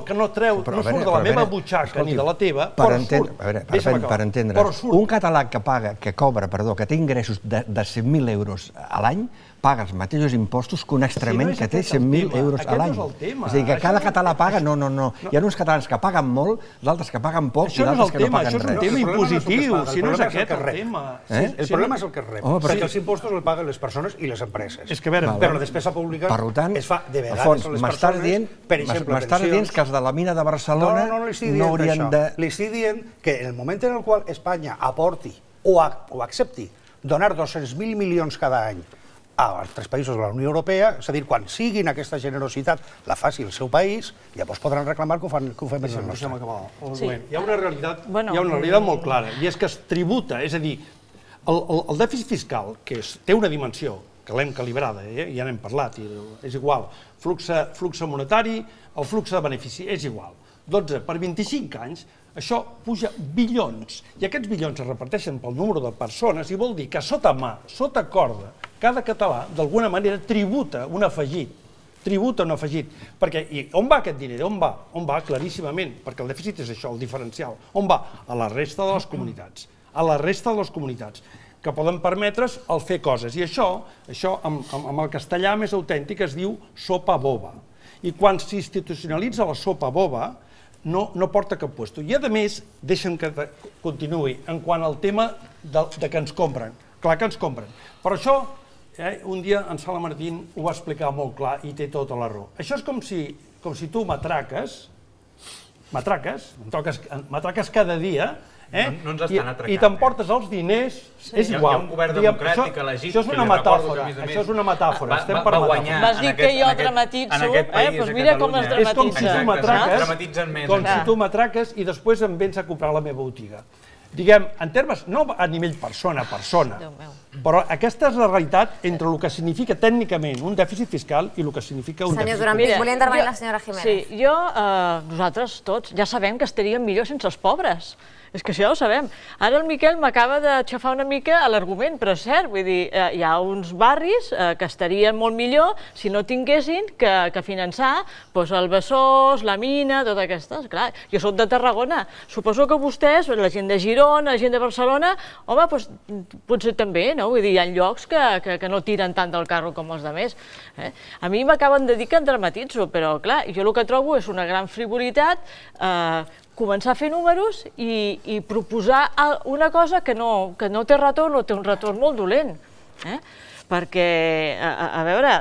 que no surt de la meva butxaca ni de la teva, però surt. Per entendre's, un català que cobra, que té ingressos de 100.000 euros a l'any, paga els mateixos impostos que un extremeny que té 100.000 euros a l'any. És a dir, que cada català paga, no. Hi ha uns catalans que paguen molt, d'altres que paguen poc i d'altres que no paguen res. Això és un tema impositiu, si no és aquest el tema. El problema és el que es rep, perquè els impostos els paguen les persones i les empreses. Però la despesa pública es fa de vegades a les persones, per exemple, m'estàs dient que els de la mina de Barcelona no haurien de... Li estic dient que en el moment en el qual Espanya aporti o accepti donar 200.000 milions cada any a altres països de la Unió Europea, és a dir, quan siguin aquesta generositat la faci el seu país, llavors podran reclamar que ho fem més el nostre. Hi ha una realitat molt clara, i és que es tributa, és a dir, el dèficit fiscal, que té una dimensió, que l'hem calibrada, ja n'hem parlat, és igual, flux monetari, el flux de benefici, és igual. 12 per 25 anys, això puja bilions, i aquests bilions es reparteixen pel número de persones, i vol dir que sota mà, sota corda, cada català, d'alguna manera, tributa un afegit. Perquè, i on va aquest diner? On va? On va claríssimament, perquè el dèficit és això, el diferencial. On va? A la resta de les comunitats. A la resta de les comunitats, que poden permetre's el fer coses. I això, amb el castellà més autèntic, es diu sopa boba. I quan s'institucionalitza la sopa boba, no porta cap puesto. I, a més, deixen que continuï en quant al tema de que ens compren. Clar que ens compren. Per això, un dia en Sala Martín ho va explicar molt clar i té tota la raó. Això és com si tu m'atraques cada dia, i t'emportes els diners, és igual. Hi ha un govern democràtic elegit... Això és una metàfora, estem per metàfora. Vas dir que jo dramatitzo, doncs mira com es dramatitza. Com si tu m'atraques i després em vens a comprar la meva botiga. Diguem, en termes, no a nivell persona a persona, però aquesta és la realitat entre el que significa tècnicament un dèficit fiscal i el que significa un dèficit. Senyor Duran, volia intervenir la senyora Jiménez. Sí, nosaltres tots ja sabem que estaríem millor sense els pobres. És que això ja ho sabem. Ara el Miquel m'acaba d'aixafar una mica l'argument, però és cert, vull dir, hi ha uns barris que estarien molt millor si no tinguessin que finançar el Besòs, la mina, totes aquestes. Clar, jo soc de Tarragona. Suposo que vostès, la gent de Girona, la gent de Barcelona, home, potser també, no? Vull dir, hi ha llocs que no tiren tant del carro com els altres. A mi m'acaben de dir que en dramatitzo, però clar, jo el que trobo és una gran frivolitat, començar a fer números i proposar una cosa que no té retorn o té un retorn molt dolent. Perquè, a veure,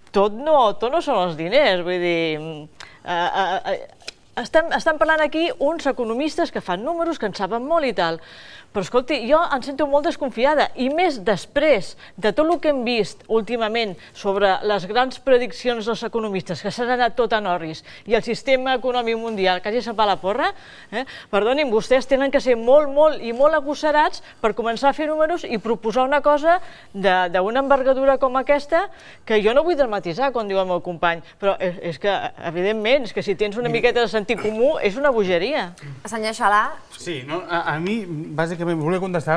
tot no són els diners, vull dir... Estan parlant aquí uns economistes que fan números, que en saben molt i tal, però escolti, jo em sento molt desconfiada, i més després de tot el que hem vist últimament sobre les grans prediccions dels economistes, que s'han anat tot en orris, i el sistema econòmic mundial quasi se'n va a la porra, perdonin, vostès tenen que ser molt i molt agosarats per començar a fer números i proposar una cosa d'una envergadura com aquesta, que jo no vull dramatitzar, com diu el meu company, però és que, evidentment, és que si tens una miqueta de sentit comú, és una bogeria. Senyor Xalà? Sí, a mi, bàsicament, volia contestar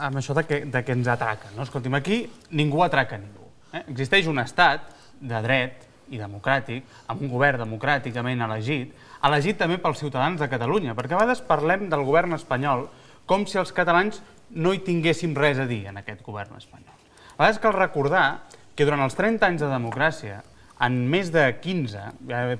amb això de que ens atraquen. Escolti'm, aquí ningú atraca ningú. Existeix un estat de dret i democràtic, amb un govern democràticament elegit també pels ciutadans de Catalunya, perquè a vegades parlem del govern espanyol com si els catalans no hi tinguéssim res a dir en aquest govern espanyol. A vegades cal recordar que durant els 30 anys de democràcia, en més de 15,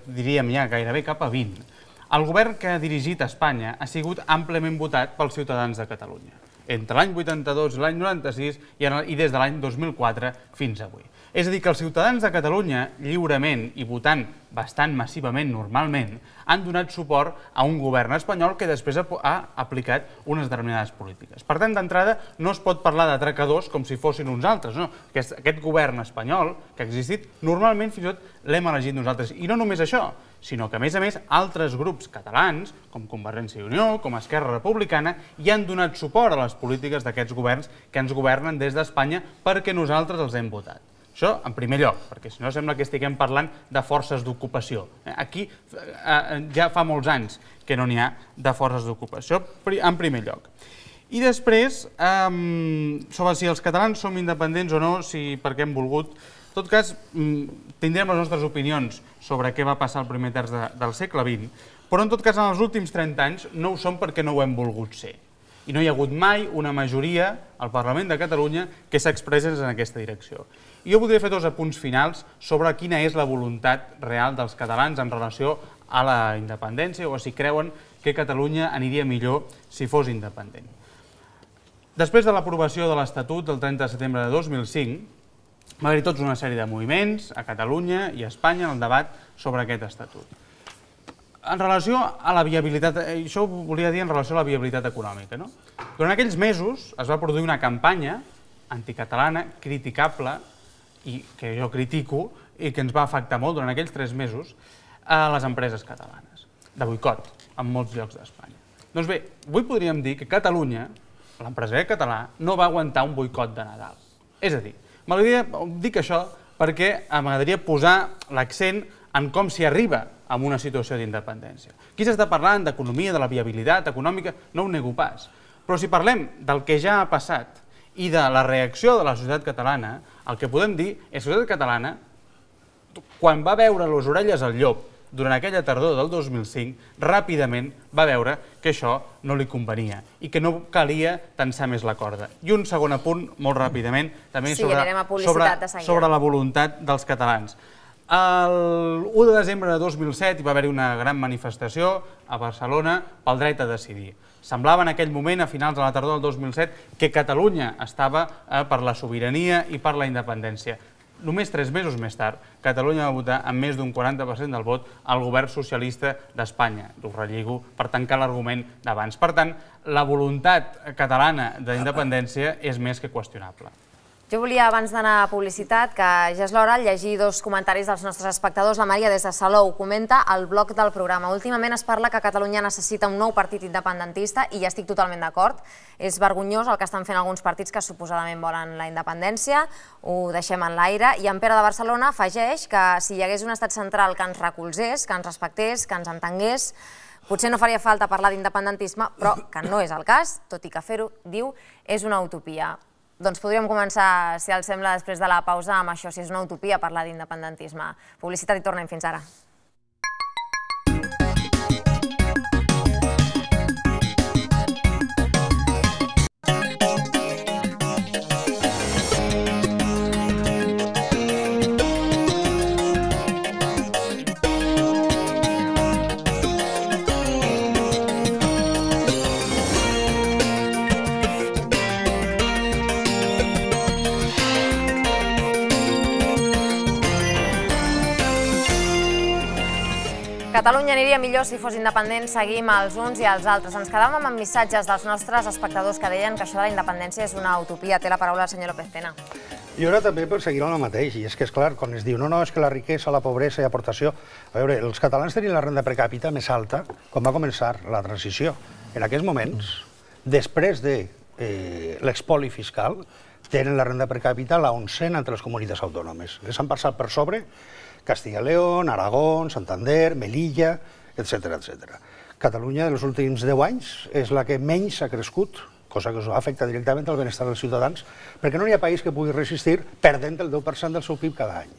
diríem ja gairebé cap a 20, el govern que ha dirigit Espanya ha sigut àmpliament votat pels ciutadans de Catalunya, entre l'any 82 i l'any 96 i des de l'any 2004 fins avui. És a dir, que els ciutadans de Catalunya, lliurement i votant bastant massivament normalment, han donat suport a un govern espanyol que després ha aplicat unes determinades polítiques. Per tant, d'entrada, no es pot parlar d'atracadors com si fossin uns altres, no. Aquest govern espanyol que ha existit, normalment fins i tot l'hem elegit nosaltres. I no només això, sinó que, a més, altres grups catalans, com Convergència i Unió, com Esquerra Republicana, hi han donat suport a les polítiques d'aquests governs que ens governen des d'Espanya perquè nosaltres els hem votat. Això, en primer lloc, perquè si no sembla que estiguem parlant de forces d'ocupació. Aquí ja fa molts anys que no n'hi ha de forces d'ocupació, en primer lloc. I després, sobre si els catalans som independents o no, perquè hem volgut, tot cas, tindrem les nostres opinions sobre què va passar al primer terç del segle XX, però en tot cas en els últims 30 anys no ho som perquè no ho hem volgut ser. I no hi ha hagut mai una majoria al Parlament de Catalunya que s'expressés en aquesta direcció. I jo voldria fer dos apunts finals sobre quina és la voluntat real dels catalans en relació a la independència o a si creuen que Catalunya aniria millor si fos independent. Després de l'aprovació de l'Estatut del 30 de setembre de 2005, va haver-hi tota una sèrie de moviments a Catalunya i a Espanya en el debat sobre aquest Estatut. En relació a la viabilitat, això ho volia dir en relació a la viabilitat econòmica, no? Durant aquells mesos es va produir una campanya anticatalana, criticable, i que jo critico, i que ens va afectar molt durant aquells 3 mesos, a les empreses catalanes, de boicot, en molts llocs d'Espanya. Doncs bé, avui podríem dir que Catalunya, l'empresari català, no va aguantar un boicot de Nadal. És a dir, dic això perquè m'agradaria posar l'accent en com s'hi arriba a una situació d'independència. Aquí s'està parlant d'economia, de la viabilitat econòmica, no ho nego pas. Però si parlem del que ja ha passat i de la reacció de la societat catalana, el que podem dir és que la societat catalana, quan va veure les orelles al llop durant aquella tardor del 2005, ràpidament va veure que això no li convenia i que no calia tensar més la corda. I un segon apunt, molt ràpidament, també sobre la voluntat dels catalans. El 1 de desembre de 2007 hi va haver-hi una gran manifestació a Barcelona pel dret a decidir. Semblava en aquell moment, a finals de la tardor del 2007, que Catalunya estava per la sobirania i per la independència. Només 3 mesos més tard, Catalunya va votar amb més d'un 40% del vot al govern socialista d'Espanya. Ho relligo per tancar l'argument d'abans. Per tant, la voluntat catalana d'independència és més que qüestionable. Jo volia, abans d'anar a publicitat, que ja és l'hora, llegir 2 comentaris dels nostres espectadors. La Maria, des de Salou, comenta al bloc del programa. Últimament es parla que Catalunya necessita un nou partit independentista i ja estic totalment d'acord. És vergonyós el que estan fent alguns partits que suposadament volen la independència. Ho deixem en l'aire. I en Pere de Barcelona afegeix que si hi hagués un estat central que ens recolzés, que ens respectés, que ens entengués, potser no faria falta parlar d'independentisme, però que no és el cas, tot i que fer-ho, diu, és una utopia. Doncs podríem començar, si els sembla, després de la pausa, amb això, si és una utopia parlar d'independentisme. Publicitat i tornem. Fins ara. Catalunya aniria millor si fos independent, seguim els uns i els altres. Ens quedàvem amb missatges dels nostres espectadors que deien que això de la independència és una utopia. Té la paraula el senyor López Tena. Jo ara també per seguir amb el mateix, i és que és clar, quan es diu no, és que la riquesa, la pobresa i aportació... A veure, els catalans tenien la renda per càpita més alta quan va començar la transició. En aquests moments, després de l'expoli fiscal, tenen la renda per càpita la 11a entre les comunitats autònomes. Les han passat per sobre Castilla y León, Aragón, Santander, Melilla, etc. Catalunya, dels últims 10 anys, és la que menys ha crescut, cosa que afecta directament al benestar dels ciutadans, perquè no hi ha país que pugui resistir perdent el 10% del seu PIB cada any.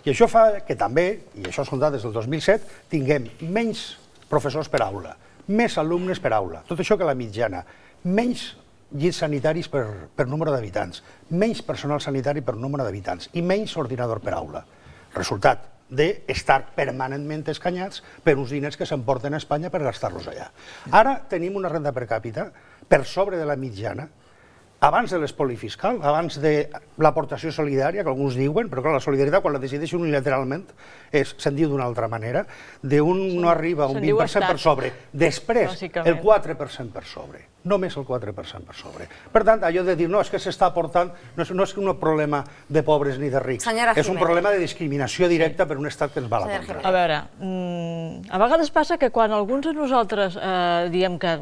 I això fa que també, i això són dades del 2007, tinguem menys professors per aula, més alumnes per aula, tot això que la mitjana, menys llits sanitaris per número d'habitants, menys personal sanitari per número d'habitants i menys ordinador per aula. Resultat d'estar permanentment escanyats per uns diners que s'emporten a Espanya per gastar-los allà. Ara tenim una renda per càpita per sobre de la mitjana, abans de l'espoli fiscal, abans de l'aportació solidària, que alguns diuen, però clar, la solidaritat quan la decideixen unilateralment se'n diu d'una altra manera, d'un no arriba a un 20% per sobre, després el 4% per sobre, només el 4% per sobre. Per tant, allò de dir, no, és que s'està aportant, no és un problema de pobres ni de rics, és un problema de discriminació directa per un estat que ens va a la contra. A veure, a vegades passa que quan alguns de nosaltres diem que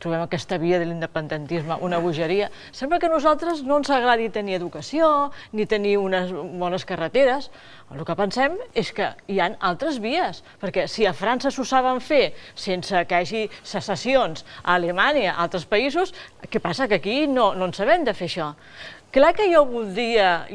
trobem aquesta via de l'independentisme una bogeria, sembla que a nosaltres no ens agradi tenir educació, ni tenir unes bones carreteres. El que pensem és que hi ha altres vies, perquè si a França s'ho saben fer sense que hi hagi secessions, a Alemanya, a altres països, què passa? Que aquí no en sabem de fer això. Clar que jo voldria...